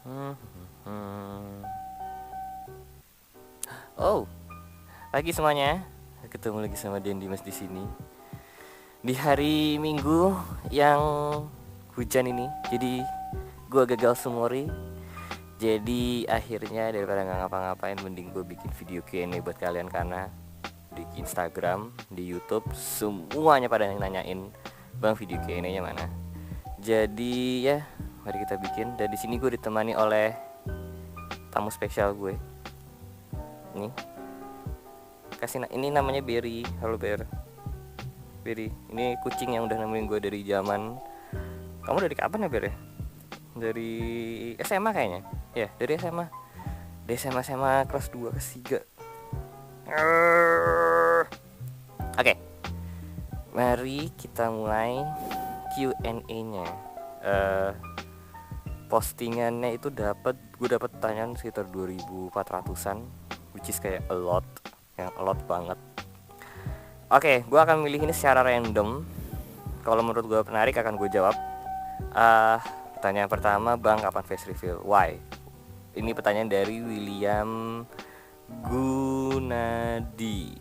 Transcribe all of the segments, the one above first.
Hmm, hmm. Oh, pagi semuanya. Ketemu lagi sama Den Dimas di sini. Di hari Minggu yang hujan ini. Jadi gua gagal sumori. Jadi akhirnya daripada nggak ngapa-ngapain, mending gue bikin video Q&A buat kalian, karena di Instagram, di YouTube semuanya pada nanyain, "Bang, video Q&A-nya mana?" Jadi ya, mari kita bikin. Dan di sini gue ditemani oleh tamu spesial gue. Nih, ini namanya Berry. Halo Berry. Ini kucing yang udah nemenin gue dari zaman, kamu dari kapan ya Ber ya? Dari SMA kayaknya. Ya, dari SMA. Dari SMA kelas 2 kelas 3. Oke, mari kita mulai Q&A-nya. Postingannya itu gue dapat pertanyaan sekitar 2400-an, which is kayak a lot, yang a lot banget. Oke, gue akan milih ini secara random. Kalau menurut gue menarik akan gue jawab. Pertanyaan pertama, "Bang, kapan face reveal? Why?" Ini pertanyaan dari William Gunadi.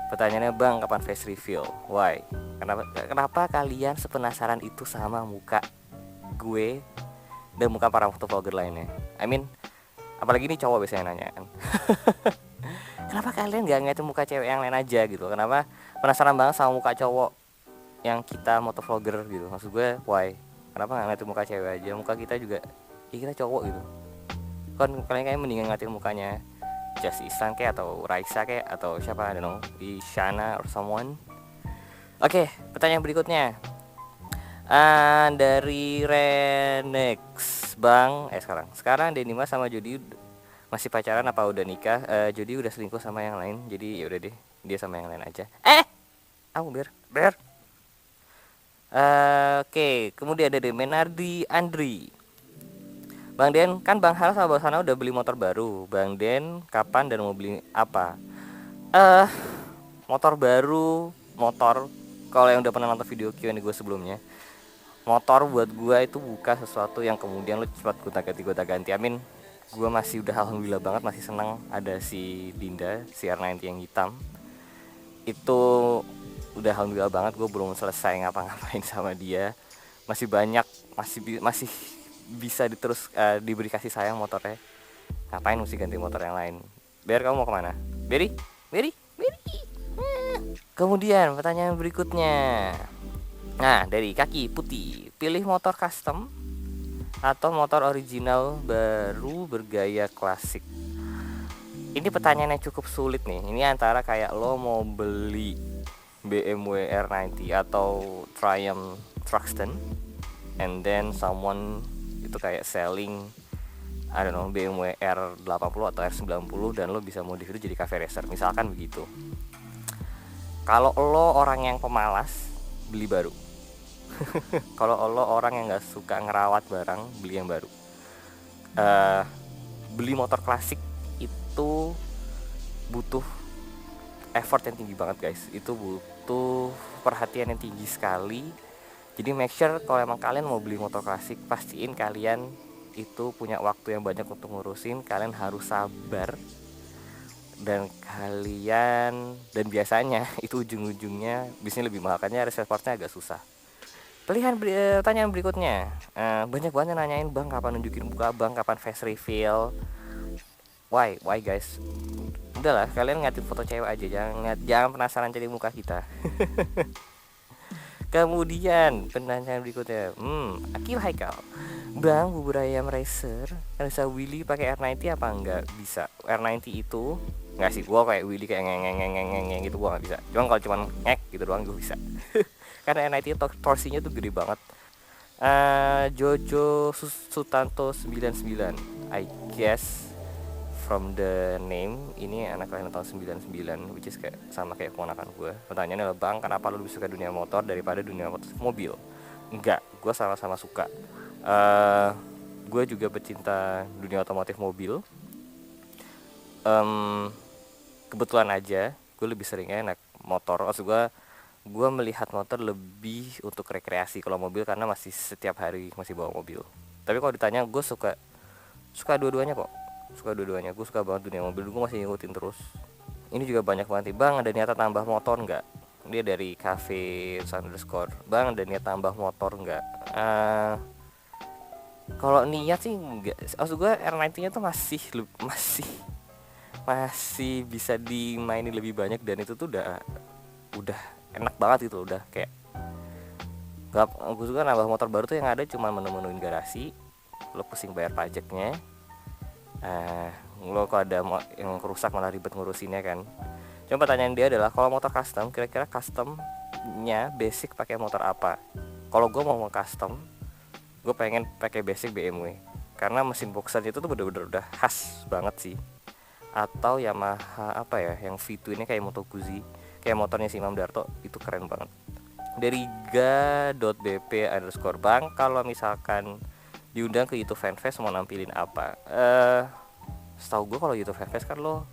Pertanyaannya, "Bang, kapan face reveal? Why?" Kenapa kalian sepenasaran itu sama muka gue dan muka para fotovlogger lainnya? I mean, apalagi ini cowok biasanya nanya kan. Kenapa kalian gak ngeliatin muka cewek yang lain aja gitu? Kenapa penasaran banget sama muka cowok yang kita motovlogger gitu? Maksud gue, why? Kenapa gak ngeliatin muka cewek aja? Muka kita juga, ya kita cowok gitu. Kan kalian kayak mendingan ngeliatin mukanya Just Isan kayak, atau Raisa kayak, atau siapa, I don't know, Isyana or someone. Oke, pertanyaan berikutnya. Dari Renex, "Bang, sekarang Denima sama Jody masih pacaran apa udah nikah? Jody udah selingkuh sama yang lain, jadi ya udah deh, dia sama yang lain aja." Aku ber. Oke, kemudian ada Menardi Andri. "Bang Den, kan Bang Hal sama Bang Sana udah beli motor baru. Bang Den kapan dan mau beli apa?" Eh, Motor baru, kalau yang udah pernah nonton video Q&A gue sebelumnya, motor buat gue itu bukan sesuatu yang kemudian lo cepat gonta-ganti. Amin, gue masih udah alhamdulillah banget, masih senang ada si Dinda CR90 yang hitam. Itu udah alhamdulillah banget, gue belum selesai ngapa-ngapain sama dia. Masih banyak, masih bisa diberi kasih sayang motornya. Ngapain mesti ganti motor yang lain? Ber, kamu mau kemana? Beri. Kemudian pertanyaan berikutnya. Nah, dari Kaki Putih, "Pilih motor custom atau motor original baru bergaya klasik?" Ini pertanyaannya cukup sulit nih. Ini antara kayak lo mau beli BMW R90 atau Triumph Truxton, and then someone itu kayak selling, I don't know, BMW R80 atau R90, dan lo bisa modif itu jadi cafe racer, misalkan begitu. Kalau lo orang yang pemalas, beli baru. Kalau lo orang yang nggak suka ngerawat barang, beli yang baru. Beli motor klasik itu butuh effort yang tinggi banget guys. Itu butuh perhatian yang tinggi sekali. Jadi make sure kalau emang kalian mau beli motor klasik, pastiin kalian itu punya waktu yang banyak untuk ngurusin. Kalian harus sabar, dan biasanya itu ujung-ujungnya bisnis lebih mahal, makanya reserve agak susah. Pertanyaan berikutnya, banyak banget nanyain, "Bang, kapan nunjukin muka? Bang, kapan face reveal?" Why guys? Udahlah, kalian ngeliatin foto cewek aja, jangan penasaran cari muka kita. Kemudian pertanyaan berikutnya, Akil Haikal, "Bang, bubur ayam racer bisa Willy pakai R90 apa enggak?" Bisa. R90 itu enggak sih, gua kayak Willy kayak ngeng gitu gua enggak bisa. Cuman kalau cuman ngek gitu doang gua bisa. Karena R90 torsinya tuh gede banget. Jojo Sutanto 99, I guess from the name ini anak lain tahun 99, which is kayak sama kayak keponakan gue. Pertanyaannya adalah, "Bang, kenapa lu lebih suka dunia motor daripada dunia mobil?" Enggak, gue sama-sama suka. Gue juga pecinta dunia otomotif mobil. Kebetulan aja gue lebih seringnya naik motor. Maksud gue melihat motor lebih untuk rekreasi kalau mobil, karena masih setiap hari masih bawa mobil. Tapi kalau ditanya gue suka suka dua-duanya kok, suka dua-duanya. Gue suka banget dunia mobil, gue masih ngikutin terus. Ini juga banyak banget nih, bang ada niatan tambah motor nggak? Dia dari cafe underscore, bang ada niat tambah motor nggak? Kalau niat sih nggak, maksud gue R90 nya tuh masih bisa dimainin lebih banyak, dan itu tuh udah enak banget gitu, udah kayak gak. Gue juga nambah motor baru tuh yang ada cuma menu-menuin garasi, lo pusing bayar pajaknya, lo kalau ada yang rusak malah ribet ngurusinnya kan. Cuma pertanyaan dia adalah, kalau motor custom, kira-kira customnya basic pakai motor apa? Kalau gue mau custom, gue pengen pakai basic BMW, karena mesin boxernya itu tuh bener-bener udah khas banget sih. Atau Yamaha apa ya, yang V2 ini kayak Moto Guzzi, kayak motornya si Imam Darto, itu keren banget. Dari ga.bp_, bang kalau misalkan diundang ke YouTube Fanfest mau nampilin apa? Setahu gue kalau YouTube Fanfest kan lo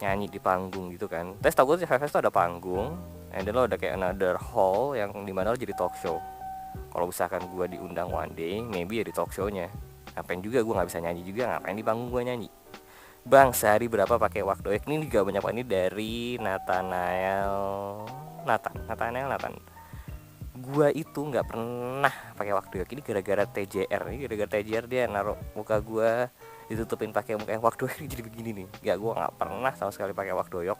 nyanyi di panggung gitu kan. Tapi setahu gue di Fanfest tuh ada panggung, and then lo ada kayak another hall yang dimana lo jadi talk show. Kalau misalkan gue diundang one day, maybe ya di talk show-nya. Ngapain juga, gue nggak bisa nyanyi juga, ngapain di panggung gue nyanyi. Bang sehari berapa pakai waktu? Ini juga banyak banget, ini dari Nathan. Gua itu nggak pernah pakai waktu ini gara-gara TJR. Ini gara-gara TJR dia naruh muka gua ditutupin pakai muka yang waktu ini jadi begini nih. Gua nggak pernah sama sekali pakai waktu.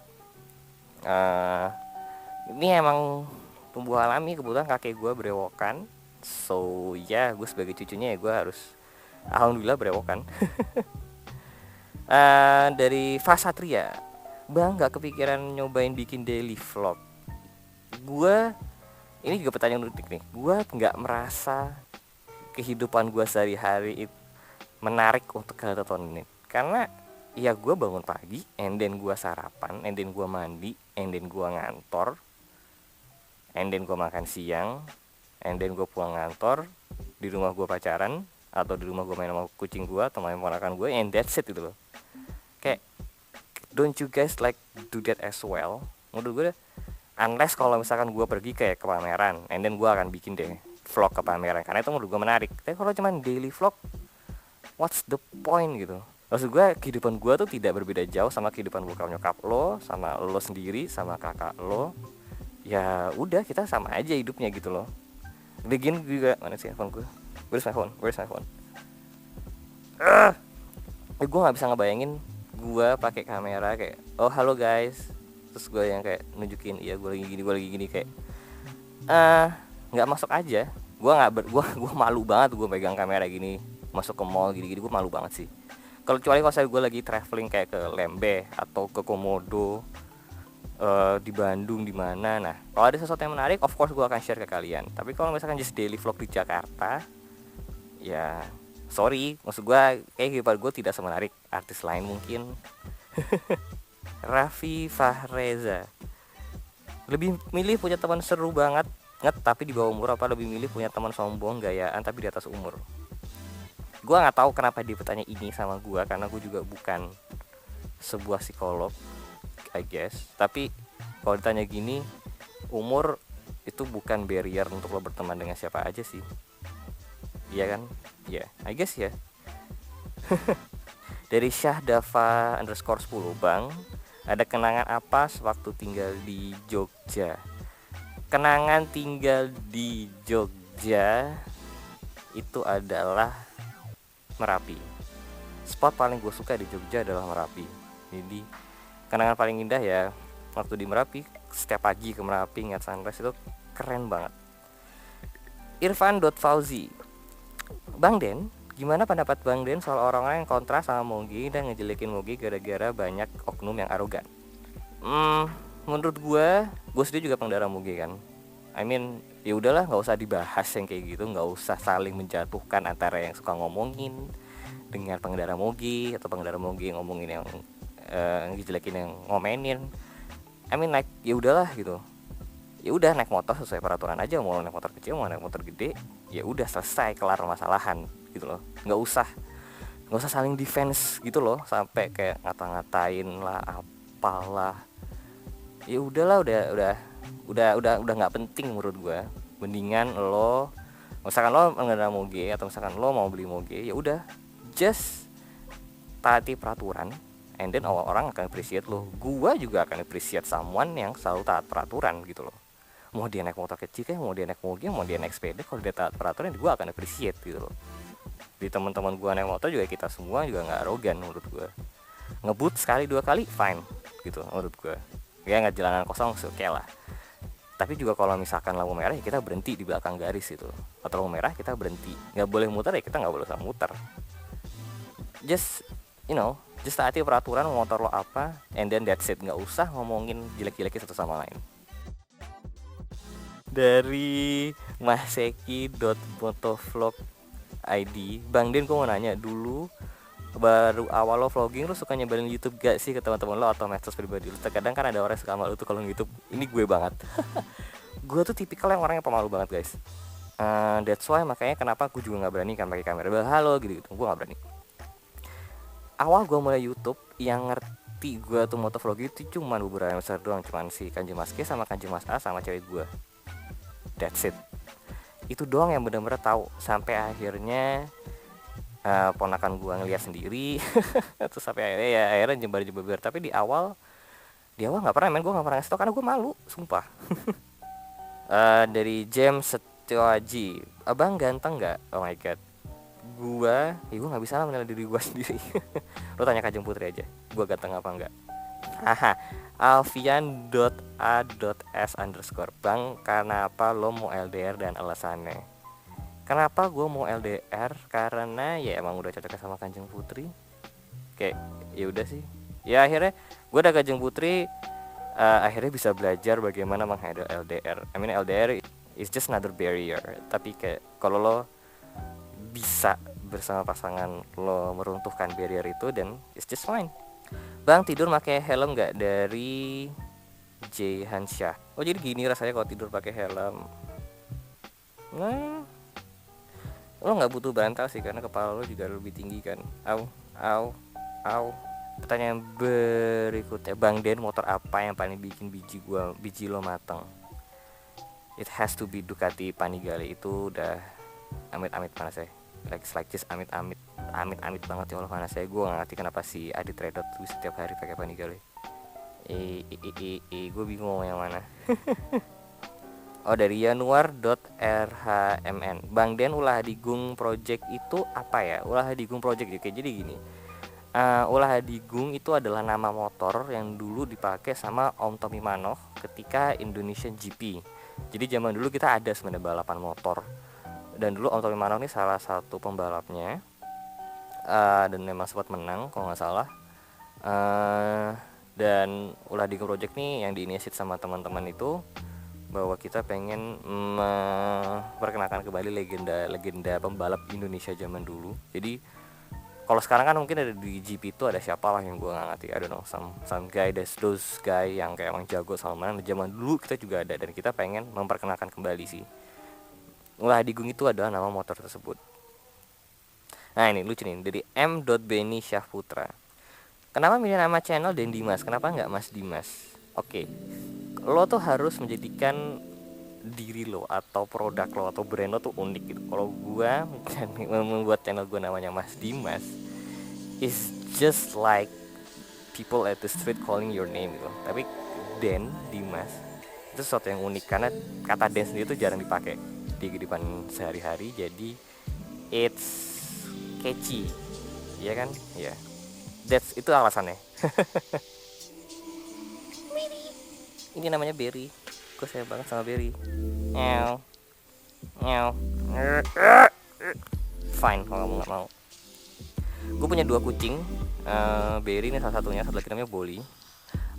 Ini emang tumbuh alami, kebetulan kakek gua berewokan. So ya, gue sebagai cucunya ya gue harus alhamdulillah berewokan. Dari Fasatria, bang nggak kepikiran nyobain bikin daily vlog? Gue, ini juga pertanyaan unik nih. Gue nggak merasa kehidupan gue sehari-hari itu menarik untuk kalian tontonin, karena ya gue bangun pagi, and then gue sarapan, and then gue mandi, and then gue ngantor, and then gue makan siang, and then gue pulang ngantor, di rumah gue pacaran, atau di rumah gue main sama kucing gue atau main ponakan gue, and that's it gitu loh. Kayak, don't you guys like do that as well? Menurut gue, unless kalau misalkan gue pergi kayak ke pameran, and then gue akan bikin deh vlog ke pameran, karena itu menurut gue menarik. Tapi kalau cuman daily vlog, what's the point gitu? Maksud gue, kehidupan gue tuh tidak berbeda jauh sama kehidupan bokap nyokap lo, sama lo sendiri, sama kakak lo. Ya udah, kita sama aja hidupnya gitu loh. Begin juga, mana sih handphone gue? Where's my phone? Gue nggak bisa ngebayangin gue pakai kamera kayak, oh halo guys, terus gue yang kayak nunjukin, iya gue lagi gini kayak, nggak masuk aja. Gue malu banget gue pegang kamera gini masuk ke mall gini gue malu banget sih. Kecuali kalau saya gue lagi traveling kayak ke Lembeh atau ke Komodo, di Bandung di mana. Nah kalau ada sesuatu yang menarik, of course gue akan share ke kalian. Tapi kalau misalkan just daily vlog di Jakarta, ya sorry, maksud gue kayak kehidupan gue tidak semenarik artis lain mungkin. Raffi Fahreza, lebih milih punya teman seru banget tapi di bawah umur, apa lebih milih punya teman sombong gayaan tapi di atas umur? Gue nggak tahu kenapa dia bertanya ini sama gue, karena gue juga bukan sebuah psikolog, I guess. Tapi kalau ditanya gini, umur itu bukan barrier untuk lo berteman dengan siapa aja sih. Iya kan? Ya, yeah, I guess ya. Dari Syahdava_10, bang, ada kenangan apa sewaktu tinggal di Jogja? Kenangan tinggal di Jogja itu adalah Merapi. Spot paling gue suka di Jogja adalah Merapi. Jadi kenangan paling indah ya waktu di Merapi. Setiap pagi ke Merapi ngeliat sunrise itu keren banget. Irfan.Fauzi, Bang Den, gimana pendapat Bang Den soal orang-orang yang kontra sama Moge dan ngejelekin Moge gara-gara banyak oknum yang arogan? Menurut gue sendiri juga pengendara Moge kan. I mean, ya udahlah, nggak usah dibahas yang kayak gitu, nggak usah saling menjatuhkan antara yang suka ngomongin dengan pengendara Moge atau pengendara Moge ngomongin yang ngejelekin yang ngomenin. I mean, like ya udahlah gitu. Ya udah, naik motor sesuai peraturan aja, mau naik motor kecil mau naik motor gede, ya udah selesai, kelar masalahan gitu loh. Nggak usah saling defense gitu loh, sampai kayak ngata-ngatain lah apalah. Ya udahlah, udah nggak penting menurut gue. Mendingan lo, misalkan lo pengendara Moge atau misalkan lo mau beli Moge, ya udah just taati peraturan, and then orang akan appreciate lo. Gua juga akan appreciate someone yang selalu taat peraturan gitu loh. Mau dia naik motor kecil kayak, mau dia naik mobil, mau dia naik sepeda, kalau dia taat peraturan gua akan appreciate gitu loh. Di teman-teman gua naik motor juga, kita semua juga nggak arogan menurut gua. Ngebut sekali 2 kali fine gitu menurut gua. Ya nggak jalanan kosong oke lah. Tapi juga kalau misalkan lampu merah ya kita berhenti di belakang garis itu, atau lampu merah kita berhenti, nggak boleh muter ya kita nggak boleh muter. Just taati peraturan motor lo apa, and then that's it. Nggak usah ngomongin jelek-jeleknya satu sama lain. Dari maseki.motovlog ID, Bang Den, gue mau nanya dulu, baru awal lo vlogging lo suka nyebarin YouTube gak sih ke teman-teman lo atau medsos pribadi lo? Terkadang kan ada orang yang suka malu tuh kalau YouTube. Ini gue banget. Gue tuh tipikal yang orang yang pemalu banget guys. That's why makanya kenapa gue juga nggak berani kan pakai kamera. Halo gitu, gue nggak berani. Awal gue mulai YouTube, yang ngerti gue tuh motovlog itu cuma beberapa yang besar doang, cuman si Kanjeng Mas K sama Kanjeng Mas A sama cewek gue. That's it. Itu doang yang benar-benar tahu. Sampai akhirnya ponakan gua ngeliat sendiri. Terus sampai akhirnya nyebar. Tapi di awal nggak pernah, gua nggak pernah ngasih tau karena gua malu, sumpah. Dari James Setioaji, abang ganteng nggak? Oh my god, gua nggak bisa lah menilai diri gua sendiri. Lo tanya Kanjeng Putri aja, gua ganteng apa enggak. Haha. Alfian.a.s_, Bang, kenapa lo mau LDR dan alasannya? Kenapa gue mau LDR? Karena ya emang udah cocoknya sama Kanjeng Putri. Kayak ya udah sih. Ya akhirnya gue udah Kanjeng Putri, akhirnya bisa belajar bagaimana menghandle LDR. I mean LDR is just another barrier. Tapi kayak kalau lo bisa bersama pasangan lo meruntuhkan barrier itu, dan it's just fine. Bang, tidur pakai helm nggak? Dari J Hansyah. Oh jadi gini rasanya kalau tidur pakai helm. Nah, lo nggak butuh bantal sih karena kepala lo juga lebih tinggi kan. Au. Pertanyaan berikutnya, Bang Den, motor apa yang paling bikin biji lo mateng? It has to be Ducati Panigale. Itu udah amit-amit panas ya. Like this amit-amit banget ya Allah panas saya. Gue gak ngerti kenapa si Adit Redot tuh setiap hari pakai Panigale. Gue bingung yang mana. Oh, dari Januar.rhmn, Bang Den, ulah digung project itu apa ya? Ulah digung project oke, jadi gini. Ulah digung itu adalah nama motor yang dulu dipakai sama Om Tommy Manoh ketika Indonesian GP. Jadi zaman dulu kita ada sebenarnya balapan motor. Dan dulu Om Tommy Manoh ini salah satu pembalapnya, dan memang sempat menang kalau nggak salah. Dan ulah digung project nih yang diinisiasi sama teman-teman itu, bahwa kita pengen memperkenalkan kembali legenda pembalap Indonesia zaman dulu. Jadi kalau sekarang kan mungkin ada di GP itu ada siapa lah yang gue nggak ngerti, I don't know, some guy, those guy yang kayak emang jago sama mana. Zaman dulu kita juga ada, dan kita pengen memperkenalkan kembali sih. Ulah digung itu adalah nama motor tersebut. Nah ini lucu nih, dari M.Beni Syahputra. Kenapa milih nama channel Den Dimas? Kenapa nggak Mas Dimas? Oke. Lo tuh harus menjadikan diri lo atau produk lo atau brand lo tuh unik gitu. Kalau gua membuat channel gua namanya Mas Dimas, is just like people at the street calling your name gitu. Tapi Den Dimas itu sesuatu yang unik karena kata Den sendiri tuh jarang dipakai di kehidupan sehari-hari, jadi it's catchy, ya kan? Ya, itu alasannya. Ini namanya Berry. Gue sayang banget sama Berry. Fine kalau kamu nggak mau. Gue punya 2 kucing. Berry ini salah satunya, satu lagi namanya Bolly.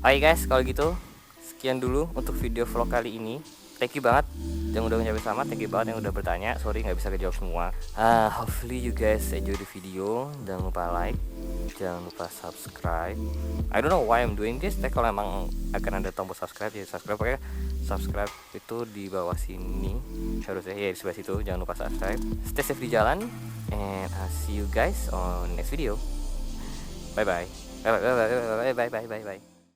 Oke guys, kalau gitu sekian dulu untuk video vlog kali ini. Thank you banget yang udah nyampe sama, thank you banget yang udah bertanya. Sorry nggak bisa kejawab semua. Hopefully you guys enjoy the video. Jangan lupa like, jangan lupa subscribe. I don't know why I'm doing this. Tapi kalau emang akan ada tombol subscribe ya subscribe. Pokoknya subscribe itu di bawah sini harusnya, ya di sebelah situ. Jangan lupa subscribe. Stay safe di jalan, and I'll see you guys on next video. Bye bye.